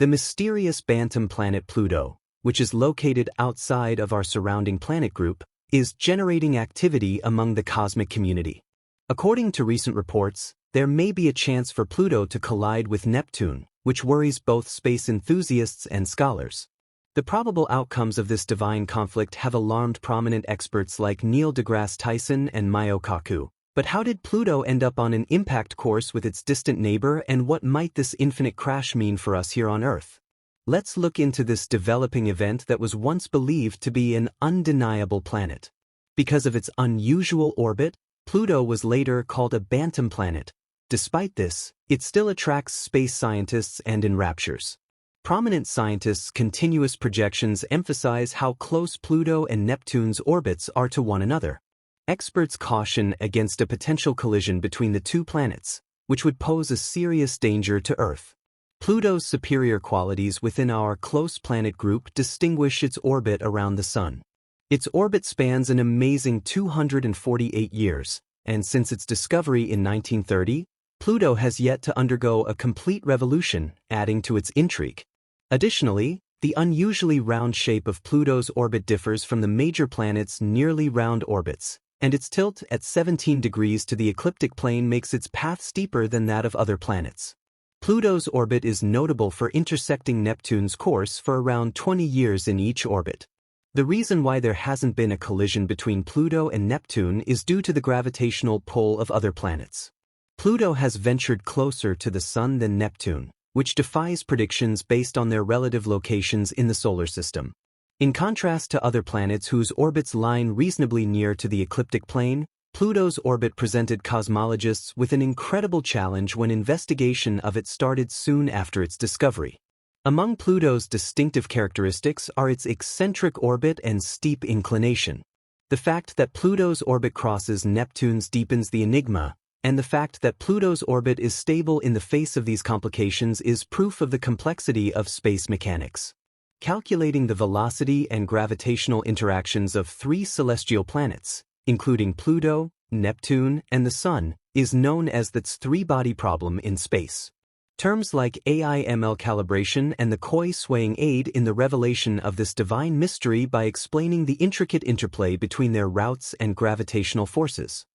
The mysterious Bantam planet Pluto, which is located outside of our surrounding planet group, is generating activity among the cosmic community. According to recent reports, there may be a chance for Pluto to collide with Neptune, which worries both space enthusiasts and scholars. The probable outcomes of this divine conflict have alarmed prominent experts like Neil deGrasse Tyson and Michio Kaku. But how did Pluto end up on an impact course with its distant neighbor, and what might this infinite crash mean for us here on Earth? Let's look into this developing event that was once believed to be an undeniable planet. Because of its unusual orbit, Pluto was later called a Bantam planet. Despite this, it still attracts space scientists and enraptures. Prominent scientists' continuous projections emphasize how close Pluto and Neptune's orbits are to one another. Experts caution against a potential collision between the two planets, which would pose a serious danger to Earth. Pluto's superior qualities within our close planet group distinguish its orbit around the Sun. Its orbit spans an amazing 248 years, and since its discovery in 1930, Pluto has yet to undergo a complete revolution, adding to its intrigue. Additionally, the unusually round shape of Pluto's orbit differs from the major planets' nearly round orbits, and its tilt at 17 degrees to the ecliptic plane makes its path steeper than that of other planets. Pluto's orbit is notable for intersecting Neptune's course for around 20 years in each orbit. The reason why there hasn't been a collision between Pluto and Neptune is due to the gravitational pull of other planets. Pluto has ventured closer to the Sun than Neptune, which defies predictions based on their relative locations in the solar system. In contrast to other planets whose orbits line reasonably near to the ecliptic plane, Pluto's orbit presented cosmologists with an incredible challenge when investigation of it started soon after its discovery. Among Pluto's distinctive characteristics are its eccentric orbit and steep inclination. The fact that Pluto's orbit crosses Neptune's deepens the enigma, and the fact that Pluto's orbit is stable in the face of these complications is proof of the complexity of space mechanics. Calculating the velocity and gravitational interactions of three celestial planets, including Pluto, Neptune, and the Sun, is known as the three-body problem in space. Terms like AI-ML calibration and the Koi swaying aid in the revelation of this divine mystery by explaining the intricate interplay between their routes and gravitational forces.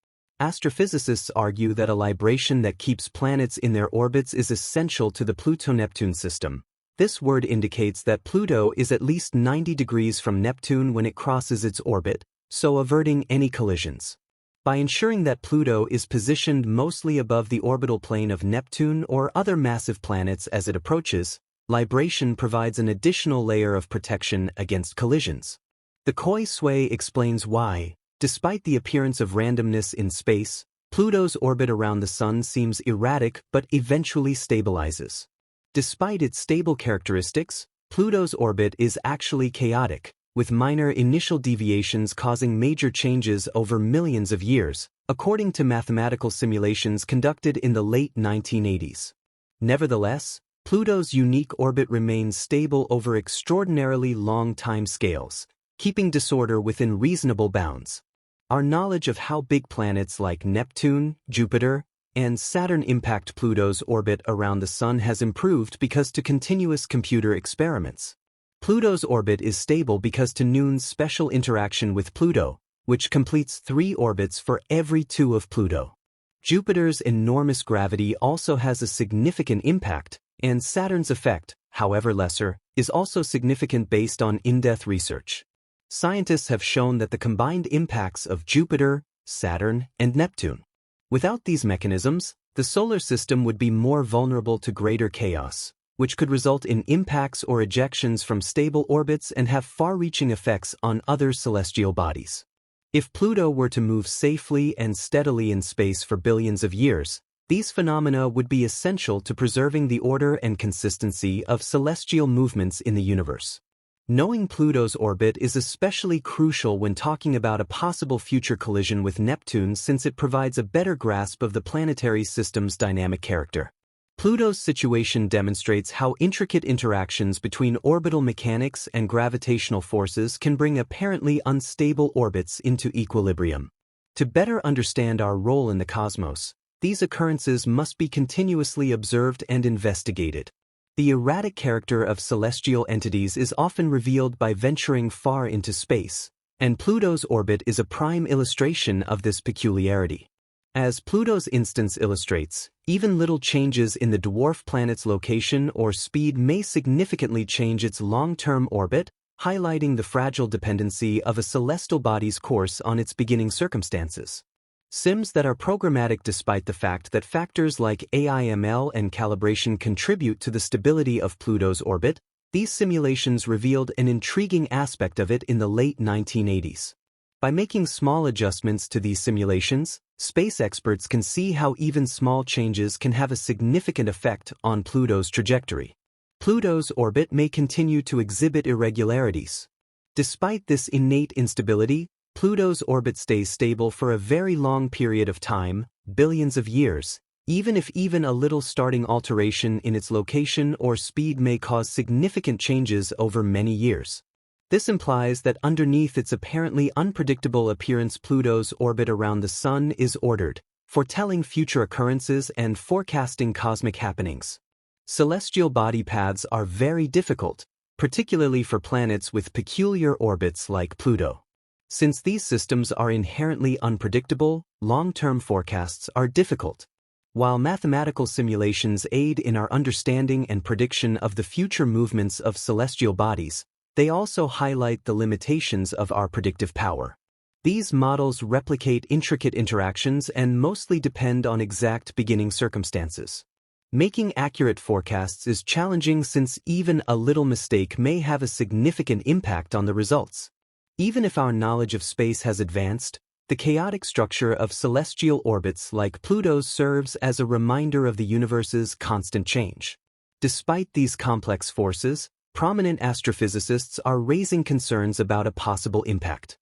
Astrophysicists argue that a libration that keeps planets in their orbits is essential to the Pluto-Neptune system. This word indicates that Pluto is at least 90 degrees from Neptune when it crosses its orbit, so averting any collisions. By ensuring that Pluto is positioned mostly above the orbital plane of Neptune or other massive planets as it approaches, libration provides an additional layer of protection against collisions. The Koi sway explains why, despite the appearance of randomness in space, Pluto's orbit around the Sun seems erratic but eventually stabilizes. Despite its stable characteristics, Pluto's orbit is actually chaotic, with minor initial deviations causing major changes over millions of years, according to mathematical simulations conducted in the late 1980s. Nevertheless, Pluto's unique orbit remains stable over extraordinarily long time scales, keeping disorder within reasonable bounds. Our knowledge of how big planets like Neptune, Jupiter, and Saturn impact Pluto's orbit around the Sun has improved because to continuous computer experiments. Pluto's orbit is stable because to Noon's special interaction with Pluto, which completes 3 orbits for every 2 of Pluto. Jupiter's enormous gravity also has a significant impact, and Saturn's effect, however lesser, is also significant based on in-depth research. Scientists have shown that the combined impacts of Jupiter, Saturn, and Neptune. Without these mechanisms, the solar system would be more vulnerable to greater chaos, which could result in impacts or ejections from stable orbits and have far-reaching effects on other celestial bodies. If Pluto were to move safely and steadily in space for billions of years, these phenomena would be essential to preserving the order and consistency of celestial movements in the universe. Knowing Pluto's orbit is especially crucial when talking about a possible future collision with Neptune since it provides a better grasp of the planetary system's dynamic character. Pluto's situation demonstrates how intricate interactions between orbital mechanics and gravitational forces can bring apparently unstable orbits into equilibrium. To better understand our role in the cosmos, these occurrences must be continuously observed and investigated. The erratic character of celestial entities is often revealed by venturing far into space, and Pluto's orbit is a prime illustration of this peculiarity. As Pluto's instance illustrates, even little changes in the dwarf planet's location or speed may significantly change its long-term orbit, highlighting the fragile dependency of a celestial body's course on its beginning circumstances. Sims that are programmatic despite the fact that factors like AIML and calibration contribute to the stability of Pluto's orbit, these simulations revealed an intriguing aspect of it in the late 1980s. By making small adjustments to these simulations, space experts can see how even small changes can have a significant effect on Pluto's trajectory. Pluto's orbit may continue to exhibit irregularities. Despite this innate instability, Pluto's orbit stays stable for a very long period of time, billions of years, even if a little starting alteration in its location or speed may cause significant changes over many years. This implies that underneath its apparently unpredictable appearance, Pluto's orbit around the Sun is ordered, foretelling future occurrences and forecasting cosmic happenings. Celestial body paths are very difficult, particularly for planets with peculiar orbits like Pluto. Since these systems are inherently unpredictable, long-term forecasts are difficult. While mathematical simulations aid in our understanding and prediction of the future movements of celestial bodies, they also highlight the limitations of our predictive power. These models replicate intricate interactions and mostly depend on exact beginning circumstances. Making accurate forecasts is challenging since even a little mistake may have a significant impact on the results. Even if our knowledge of space has advanced, the chaotic structure of celestial orbits like Pluto's serves as a reminder of the universe's constant change. Despite these complex forces, prominent astrophysicists are raising concerns about a possible impact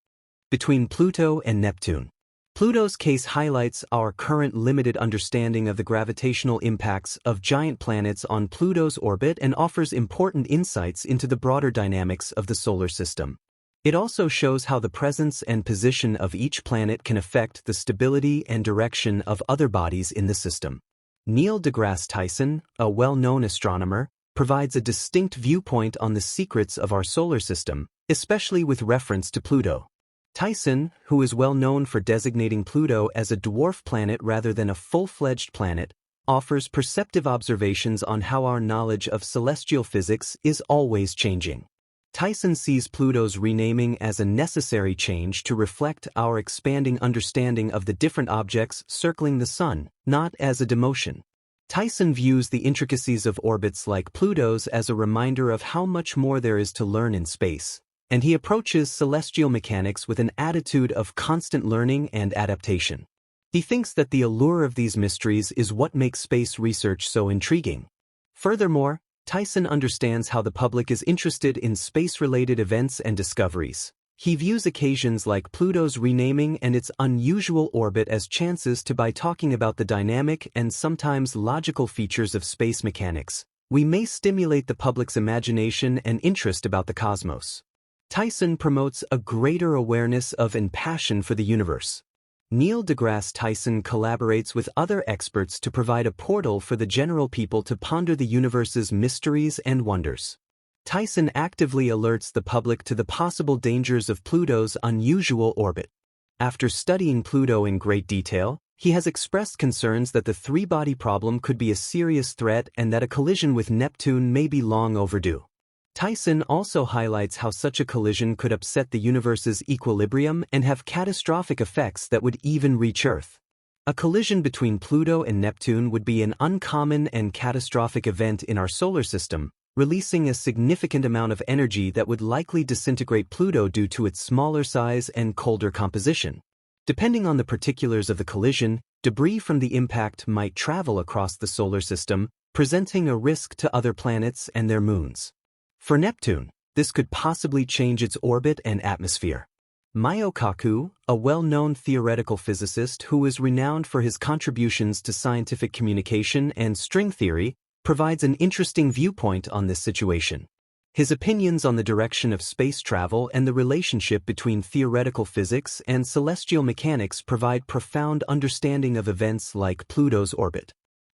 between Pluto and Neptune. Pluto's case highlights our current limited understanding of the gravitational impacts of giant planets on Pluto's orbit and offers important insights into the broader dynamics of the solar system. It also shows how the presence and position of each planet can affect the stability and direction of other bodies in the system. Neil deGrasse Tyson, a well-known astronomer, provides a distinct viewpoint on the secrets of our solar system, especially with reference to Pluto. Tyson, who is well known for designating Pluto as a dwarf planet rather than a full-fledged planet, offers perceptive observations on how our knowledge of celestial physics is always changing. Tyson sees Pluto's renaming as a necessary change to reflect our expanding understanding of the different objects circling the Sun, not as a demotion. Tyson views the intricacies of orbits like Pluto's as a reminder of how much more there is to learn in space, and he approaches celestial mechanics with an attitude of constant learning and adaptation. He thinks that the allure of these mysteries is what makes space research so intriguing. Furthermore, Tyson understands how the public is interested in space-related events and discoveries. He views occasions like Pluto's renaming and its unusual orbit as chances to, by talking about the dynamic and sometimes logical features of space mechanics, we may stimulate the public's imagination and interest about the cosmos. Tyson promotes a greater awareness of and passion for the universe. Neil deGrasse Tyson collaborates with other experts to provide a portal for the general people to ponder the universe's mysteries and wonders. Tyson actively alerts the public to the possible dangers of Pluto's unusual orbit. After studying Pluto in great detail, he has expressed concerns that the three-body problem could be a serious threat and that a collision with Neptune may be long overdue. Tyson also highlights how such a collision could upset the universe's equilibrium and have catastrophic effects that would even reach Earth. A collision between Pluto and Neptune would be an uncommon and catastrophic event in our solar system, releasing a significant amount of energy that would likely disintegrate Pluto due to its smaller size and colder composition. Depending on the particulars of the collision, debris from the impact might travel across the solar system, presenting a risk to other planets and their moons. For Neptune, this could possibly change its orbit and atmosphere. Michio Kaku, a well-known theoretical physicist who is renowned for his contributions to scientific communication and string theory, provides an interesting viewpoint on this situation. His opinions on the direction of space travel and the relationship between theoretical physics and celestial mechanics provide profound understanding of events like Pluto's orbit.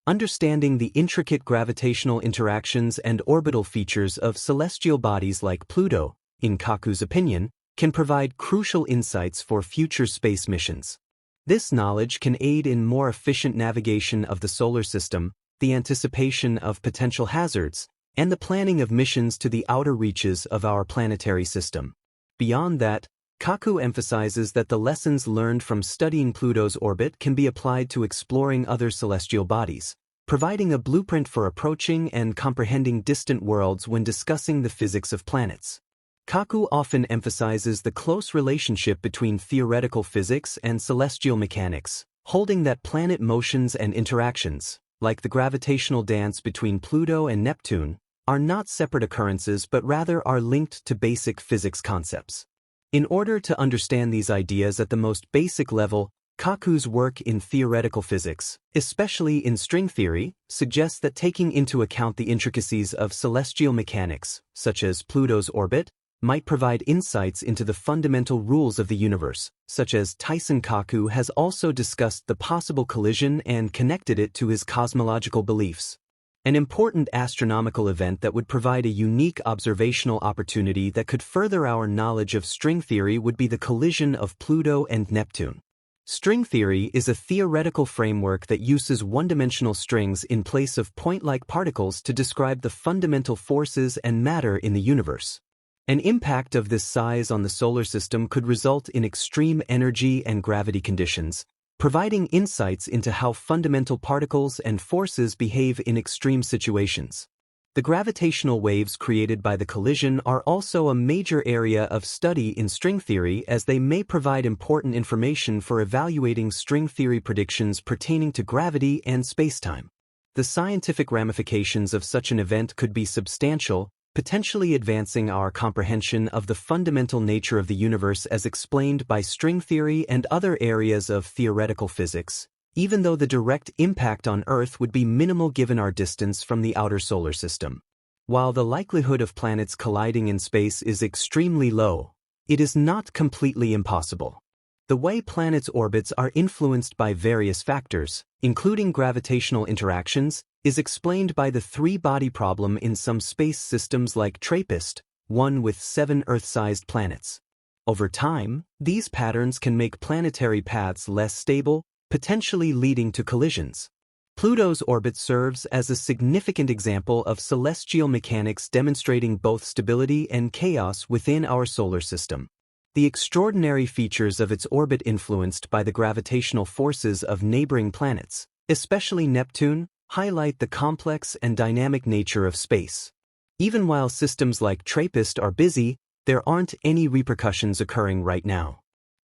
Understanding the intricate gravitational interactions and orbital features of celestial bodies like Pluto, in Kaku's opinion, can provide crucial insights for future space missions. This knowledge can aid in more efficient navigation of the solar system, the anticipation of potential hazards, and the planning of missions to the outer reaches of our planetary system. Beyond that, Kaku emphasizes that the lessons learned from studying Pluto's orbit can be applied to exploring other celestial bodies, providing a blueprint for approaching and comprehending distant worlds when discussing the physics of planets. Kaku often emphasizes the close relationship between theoretical physics and celestial mechanics, holding that planet motions and interactions, like the gravitational dance between Pluto and Neptune, are not separate occurrences but rather are linked to basic physics concepts. In order to understand these ideas at the most basic level, Kaku's work in theoretical physics, especially in string theory, suggests that taking into account the intricacies of celestial mechanics, such as Pluto's orbit, might provide insights into the fundamental rules of the universe, such as Tyson Kaku has also discussed the possible collision and connected it to his cosmological beliefs. An important astronomical event that would provide a unique observational opportunity that could further our knowledge of string theory would be the collision of Pluto and Neptune. String theory is a theoretical framework that uses one-dimensional strings in place of point-like particles to describe the fundamental forces and matter in the universe. An impact of this size on the solar system could result in extreme energy and gravity conditions, providing insights into how fundamental particles and forces behave in extreme situations. The gravitational waves created by the collision are also a major area of study in string theory, as they may provide important information for evaluating string theory predictions pertaining to gravity and spacetime. The scientific ramifications of such an event could be substantial, potentially advancing our comprehension of the fundamental nature of the universe as explained by string theory and other areas of theoretical physics, even though the direct impact on Earth would be minimal given our distance from the outer solar system. While the likelihood of planets colliding in space is extremely low, it is not completely impossible. The way planets' orbits are influenced by various factors, including gravitational interactions, is explained by the three-body problem in some space systems like TRAPPIST, one with 7 Earth-sized planets. Over time, these patterns can make planetary paths less stable, potentially leading to collisions. Pluto's orbit serves as a significant example of celestial mechanics demonstrating both stability and chaos within our solar system. The extraordinary features of its orbit influenced by the gravitational forces of neighboring planets, especially Neptune, highlight the complex and dynamic nature of space. Even while systems like TRAPPIST are busy, there aren't any repercussions occurring right now.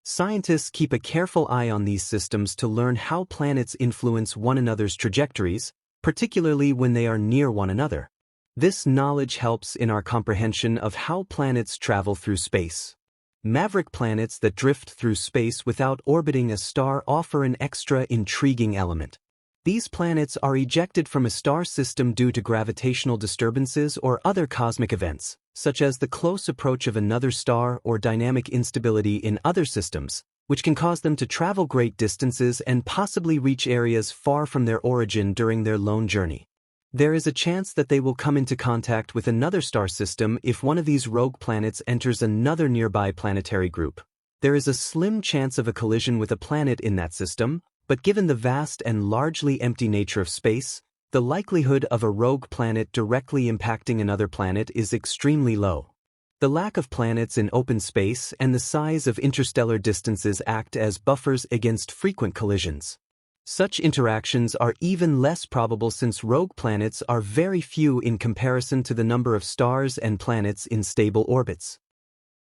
Scientists keep a careful eye on these systems to learn how planets influence one another's trajectories, particularly when they are near one another. This knowledge helps in our comprehension of how planets travel through space. Maverick planets that drift through space without orbiting a star offer an extra intriguing element. These planets are ejected from a star system due to gravitational disturbances or other cosmic events, such as the close approach of another star or dynamic instability in other systems, which can cause them to travel great distances and possibly reach areas far from their origin during their lone journey. There is a chance that they will come into contact with another star system if one of these rogue planets enters another nearby planetary group. There is a slim chance of a collision with a planet in that system, but given the vast and largely empty nature of space, the likelihood of a rogue planet directly impacting another planet is extremely low. The lack of planets in open space and the size of interstellar distances act as buffers against frequent collisions. Such interactions are even less probable since rogue planets are very few in comparison to the number of stars and planets in stable orbits.